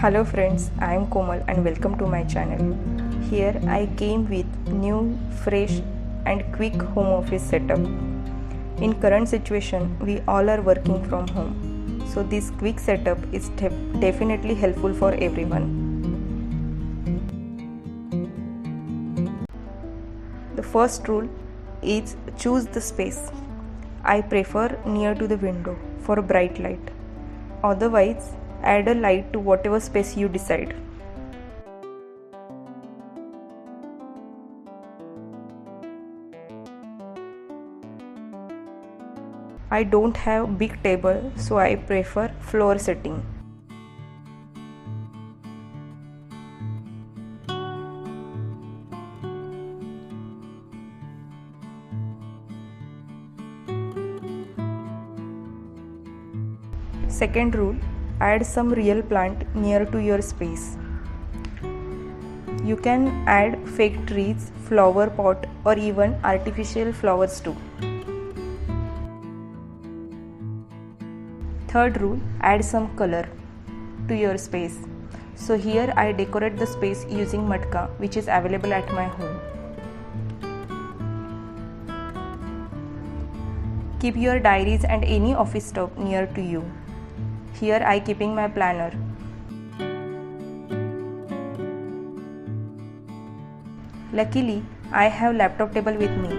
Hello friends, I am Komal and welcome to my channel. Here I came with new, fresh and quick home office setup. In current situation, we all are working from home. So this quick setup is definitely helpful for everyone. The first rule is choose the space. I prefer near to the window for bright light. Otherwise, add a light to whatever space you decide. I don't have big table, so I prefer floor setting. Second rule, add some real plant near to your space. You can add fake trees, flower pot or even artificial flowers too. Third rule, add some color to your space. So here I decorate the space using matka, which is available at my home. Keep your diaries and any office stuff near to you. Here I keeping my planner. Luckily, I have laptop table with me.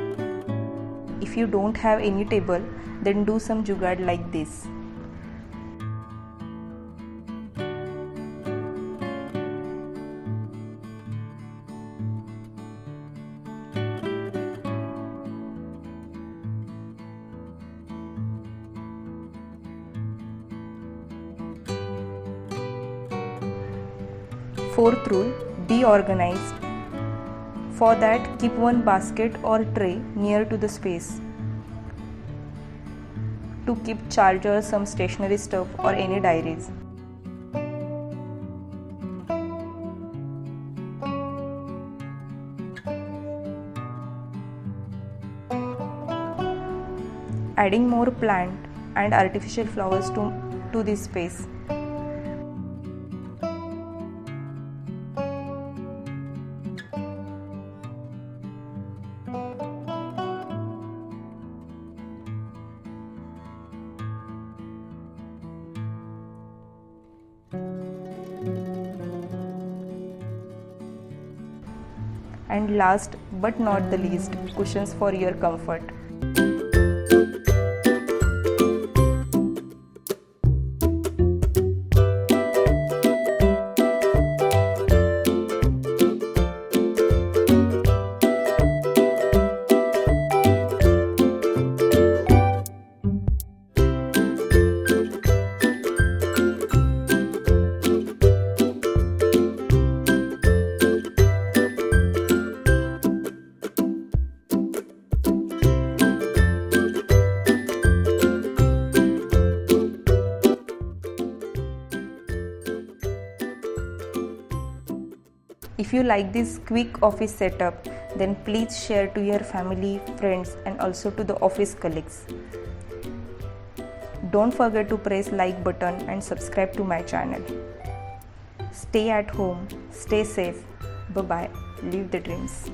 If you don't have any table, then do some jugaad like this. Fourth rule, be organized. For that, keep one basket or tray near to the space to keep chargers, some stationery stuff or any diaries. Adding more plant and artificial flowers to this space. And last but not the least, cushions for your comfort. If you like this quick office setup, then please share to your family, friends and also to the office colleagues. Don't forget to press like button and subscribe to my channel. Stay at home, stay safe, bye bye, live the dreams.